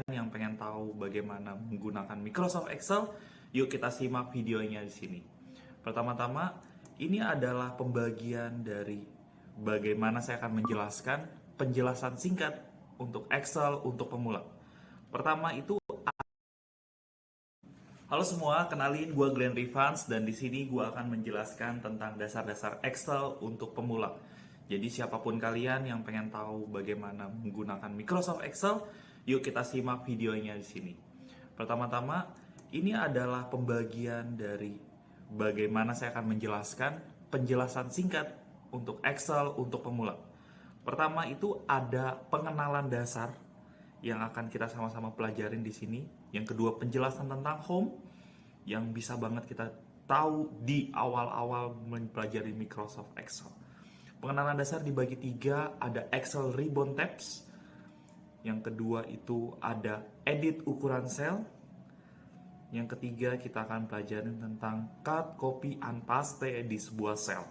yang pengen tahu bagaimana menggunakan Microsoft Excel, yuk kita simak videonya di sini. Pertama-tama, ini adalah pembagian dari bagaimana saya akan menjelaskan penjelasan singkat untuk Excel untuk pemula. Pertama itu, halo semua, kenalin gue Glenn Rivans dan di sini gue akan menjelaskan tentang dasar-dasar Excel untuk pemula. Jadi siapapun kalian yang pengen tahu bagaimana menggunakan Microsoft Excel, yuk kita simak videonya di sini. Pertama-tama, ini adalah pembagian dari bagaimana saya akan menjelaskan penjelasan singkat untuk Excel untuk pemula. Pertama itu ada pengenalan dasar yang akan kita sama-sama pelajarin di sini. Yang kedua, penjelasan tentang home yang bisa banget kita tahu di awal-awal mempelajari Microsoft Excel. Pengenalan dasar dibagi 3, ada Excel Ribbon Tabs. Yang kedua itu ada edit ukuran sel. Yang ketiga kita akan pelajarin tentang cut, copy, and paste di sebuah sel.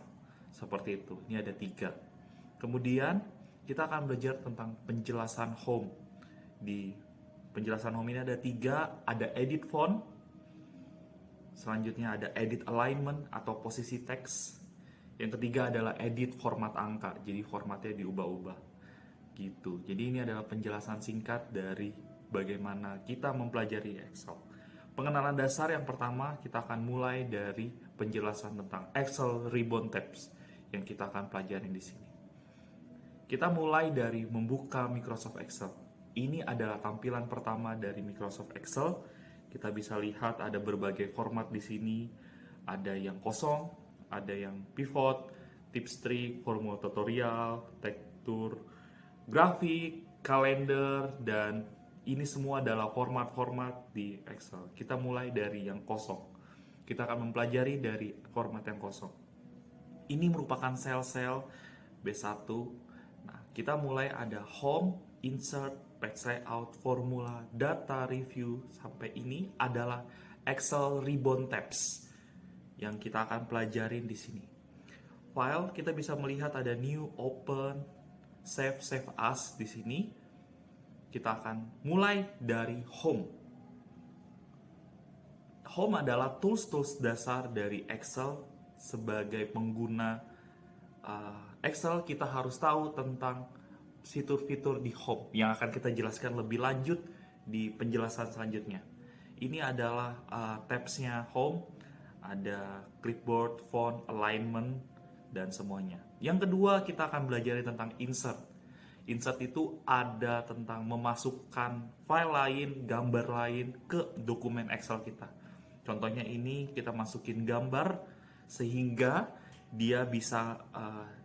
Seperti itu, ini ada 3. Kemudian kita akan belajar tentang penjelasan home. Di penjelasan home ini ada 3, ada edit font. Selanjutnya ada edit alignment atau posisi teks. Yang ketiga adalah edit format angka, jadi formatnya diubah-ubah gitu. Jadi ini adalah penjelasan singkat dari bagaimana kita mempelajari Excel. Pengenalan dasar yang pertama, kita akan mulai dari penjelasan tentang Excel Ribbon Tabs yang kita akan pelajarin di sini. Kita mulai dari membuka Microsoft Excel. Ini adalah tampilan pertama dari Microsoft Excel. Kita bisa lihat ada berbagai format di sini. Ada yang kosong, ada yang pivot, tips trik, formula tutorial, tekstur, grafik, kalender, dan ini semua adalah format-format di Excel. Kita mulai dari yang kosong. Kita akan mempelajari dari format yang kosong. Ini merupakan sel-sel B1. Nah, kita mulai ada home, insert, page layout, formula, data, review, sampai ini adalah Excel Ribbon Tabs yang kita akan pelajarin di sini. File, kita bisa melihat ada new, open, save as di sini. Kita akan mulai dari home. Home adalah tools-tools dasar dari Excel. Sebagai pengguna Excel, kita harus tahu tentang fitur-fitur di home yang akan kita jelaskan lebih lanjut di penjelasan selanjutnya. Ini adalah tabs-nya home. Ada clipboard, font, alignment, dan semuanya. Yang kedua, kita akan belajar tentang insert. Insert itu ada tentang memasukkan file lain, gambar lain ke dokumen Excel kita. Contohnya ini, kita masukin gambar sehingga dia bisa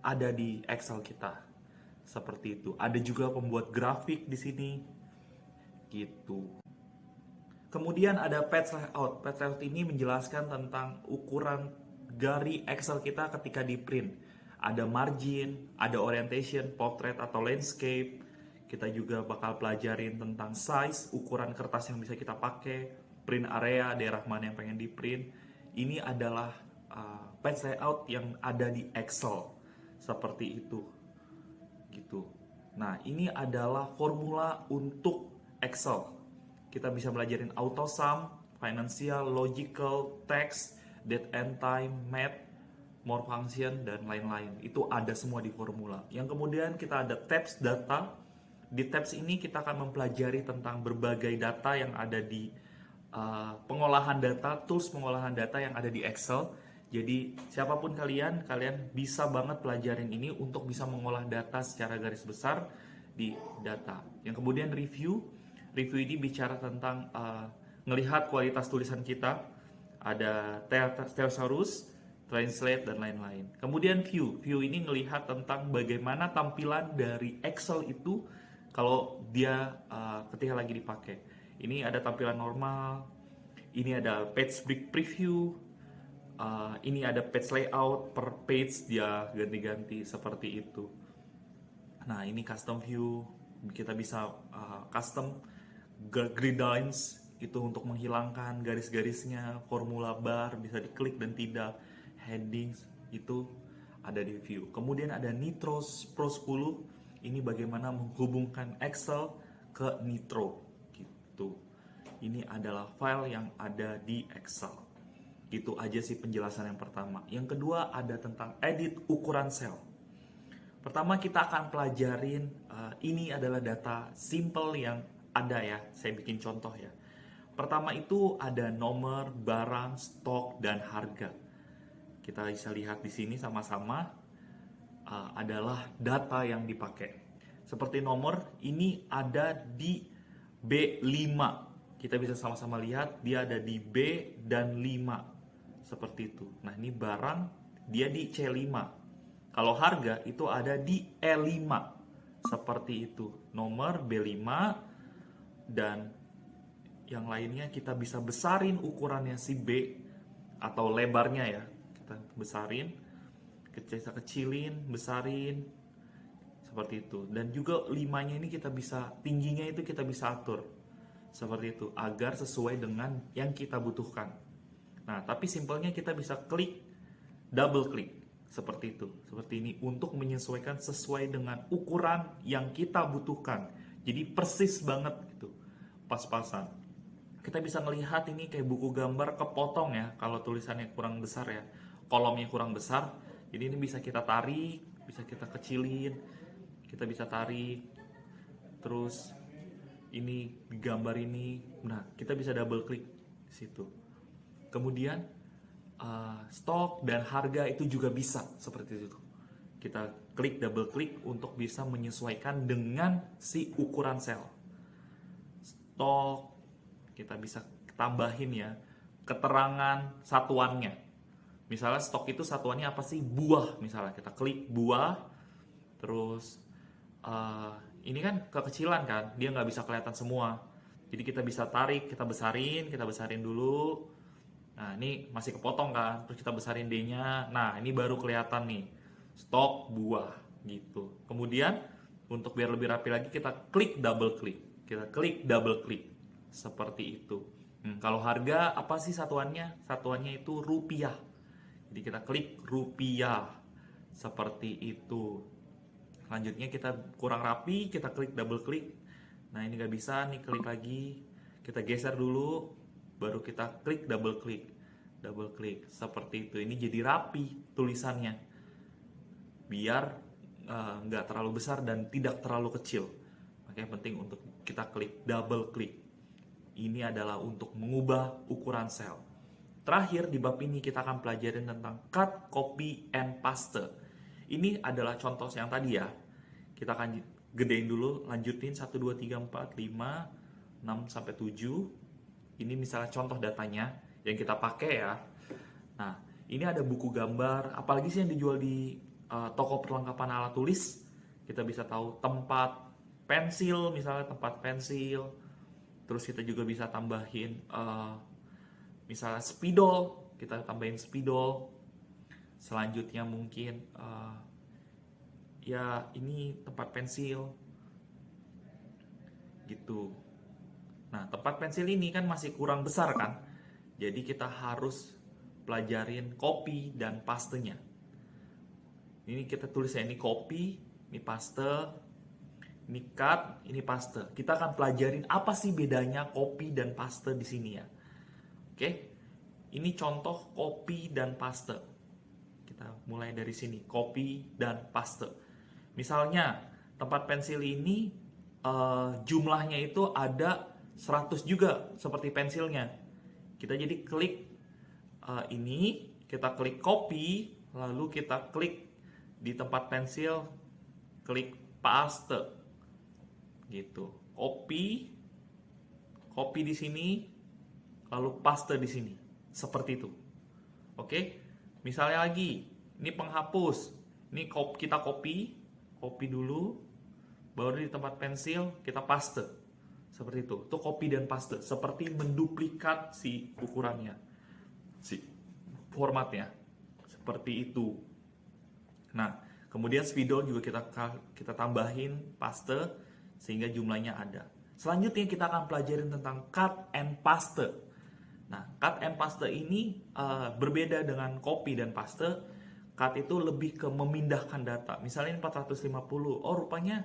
ada di Excel kita. Seperti itu. Ada juga pembuat grafik di sini. Gitu. Kemudian ada page layout. Page layout ini menjelaskan tentang ukuran dari Excel kita ketika di print. Ada margin, ada orientation, portrait atau landscape. Kita juga bakal pelajarin tentang size, ukuran kertas yang bisa kita pakai, print area, daerah mana yang pengen di print. Ini adalah page layout yang ada di Excel. Seperti itu. Gitu. Nah, ini adalah formula untuk Excel. Kita bisa belajarin auto sum, financial, logical, text, date and time, math, more function, dan lain-lain. Itu ada semua di formula. Yang kemudian kita ada tabs data. Di tabs ini kita akan mempelajari tentang berbagai data yang ada di pengolahan data, tools pengolahan data yang ada di Excel. Jadi siapapun kalian bisa banget pelajarin ini untuk bisa mengolah data secara garis besar di data. Yang kemudian review ini bicara tentang ngelihat kualitas tulisan kita, ada thesaurus, translate, dan lain-lain. Kemudian view ini ngelihat tentang bagaimana tampilan dari Excel itu kalau dia ketika lagi dipakai. Ini ada tampilan normal, ini ada page break preview, ini ada page layout, per page dia ganti-ganti seperti itu. Nah, ini custom view, kita bisa custom grid lines itu untuk menghilangkan garis-garisnya, formula bar bisa diklik dan tidak, headings itu ada di view. Kemudian ada Nitro Pro 10, ini bagaimana menghubungkan Excel ke Nitro gitu. itu. Ini adalah file yang ada di Excel. Itu aja sih penjelasan yang pertama. Yang kedua ada tentang edit ukuran sel. Pertama kita akan pelajarin, ini adalah data simple yang ada ya. Saya bikin contoh ya. Pertama itu ada nomor, barang, stok, dan harga. Kita bisa lihat di sini sama-sama adalah data yang dipakai. Seperti nomor, ini ada di B5. Kita bisa sama-sama lihat, dia ada di B dan 5. Seperti itu. Nah, ini barang, dia di C5. Kalau harga, itu ada di E5. Seperti itu. Nomor B5, dan yang lainnya kita bisa besarin ukurannya si B, atau lebarnya ya. Kita besarin. Kita kecilin, besarin, seperti itu. Dan juga 5-nya ini kita bisa, tingginya itu kita bisa atur seperti itu, agar sesuai dengan yang kita butuhkan. Nah, tapi simpelnya kita bisa klik, double klik, seperti itu, seperti ini, untuk menyesuaikan sesuai dengan ukuran yang kita butuhkan. Jadi persis banget gitu, pas-pasan. Kita bisa melihat ini kayak buku gambar kepotong ya, kalau tulisannya kurang besar ya, kolomnya kurang besar. Jadi ini bisa kita tarik, bisa kita kecilin, kita bisa tarik, terus ini gambar ini, nah kita bisa double klik di situ. Kemudian stok dan harga itu juga bisa seperti itu. Kita klik, double klik untuk bisa menyesuaikan dengan si ukuran sel. Stok kita bisa tambahin ya keterangan satuannya. Misalnya stok itu satuannya apa sih? Buah misalnya. Kita klik buah. Terus ini kan kekecilan kan. Dia nggak bisa kelihatan semua. Jadi kita bisa tarik, kita besarin dulu. Nah ini masih kepotong kan. Terus kita besarin D-nya. Nah ini baru kelihatan nih. Stok buah gitu. Kemudian untuk biar lebih rapi lagi kita klik double klik. Kita klik double klik. Seperti itu. Kalau harga apa sih satuannya? Satuannya itu rupiah. Jadi kita klik rupiah, seperti itu. Selanjutnya kita kurang rapi, kita klik double klik. Nah ini nggak bisa, nih klik lagi. Kita geser dulu, baru kita klik double klik. Double klik, seperti itu. Ini jadi rapi tulisannya. Biar nggak terlalu besar dan tidak terlalu kecil. Makanya penting untuk kita klik double klik. Ini adalah untuk mengubah ukuran sel. Terakhir di bab ini kita akan pelajarin tentang cut, copy, and paste. Ini adalah contoh yang tadi ya. Kita akan gedein dulu, lanjutin 1, 2, 3, 4, 5, 6, sampai 7. Ini misalnya contoh datanya yang kita pakai ya. Nah, ini ada buku gambar, apalagi sih yang dijual di toko perlengkapan alat tulis. Kita bisa tahu tempat pensil, misalnya tempat pensil. Terus kita juga bisa tambahin misalnya spidol, kita tambahin spidol. Selanjutnya mungkin ya ini tempat pensil gitu. Nah tempat pensil ini kan masih kurang besar kan, jadi kita harus pelajarin copy dan pastenya. Ini kita tulisnya ini copy, ini paste, ini cut, ini paste. Kita akan pelajarin apa sih bedanya copy dan paste di sini ya. Oke, ini contoh copy dan paste. Kita mulai dari sini, copy dan paste. Misalnya, tempat pensil ini jumlahnya itu ada 100 juga, seperti pensilnya. Kita jadi klik ini, kita klik copy, lalu kita klik di tempat pensil, klik paste. Gitu, copy di sini, lalu paste di sini, seperti itu. Oke, misalnya lagi, ini penghapus, ini kita copy dulu, baru di tempat pensil kita paste, seperti itu. Itu copy dan paste, seperti menduplikat si ukurannya, si formatnya, seperti itu. Nah, kemudian spidol juga kita tambahin paste sehingga jumlahnya ada. Selanjutnya kita akan pelajarin tentang cut and paste. Nah, cut and paste ini berbeda dengan copy dan paste. Cut itu lebih ke memindahkan data. Misalnya ini 450. Oh, rupanya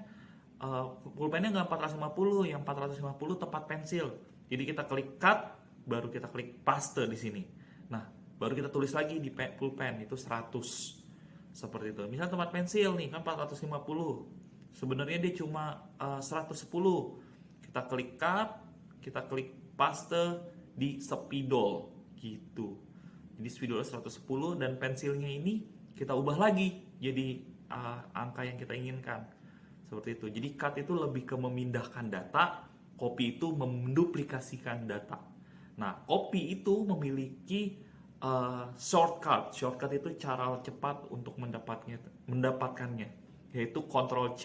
pulpennya nggak 450, yang 450 tempat pensil. Jadi kita klik cut, baru kita klik paste di sini. Nah, baru kita tulis lagi di pulpen itu 100. Seperti itu. Misal tempat pensil nih kan 450. Sebenarnya dia cuma 110. Kita klik cut, kita klik paste di spidol gitu. Jadi spidol 110 dan pensilnya ini kita ubah lagi jadi angka yang kita inginkan. Seperti itu. Jadi cut itu lebih ke memindahkan data, copy itu menduplikasikan data. Nah, copy itu memiliki shortcut. Shortcut itu cara cepat untuk mendapatkannya, yaitu Ctrl C.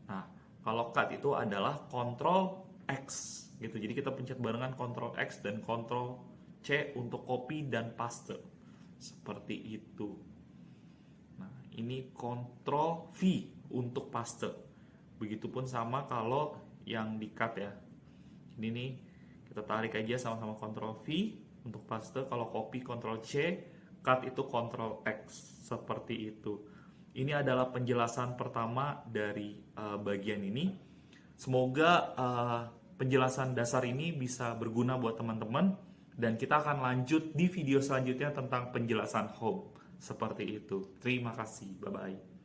Nah, kalau cut itu adalah Ctrl X gitu. Jadi kita pencet barengan Ctrl X dan Ctrl C untuk copy dan paste. Seperti itu. Nah, ini Ctrl V untuk paste. Begitupun sama kalau yang di cut ya. Ini nih kita tarik aja sama-sama Ctrl V untuk paste. Kalau copy Ctrl C, cut itu Ctrl X. Seperti itu. Ini adalah penjelasan pertama dari bagian ini. Semoga penjelasan dasar ini bisa berguna buat teman-teman. Dan kita akan lanjut di video selanjutnya tentang penjelasan home. Seperti itu. Terima kasih. Bye-bye.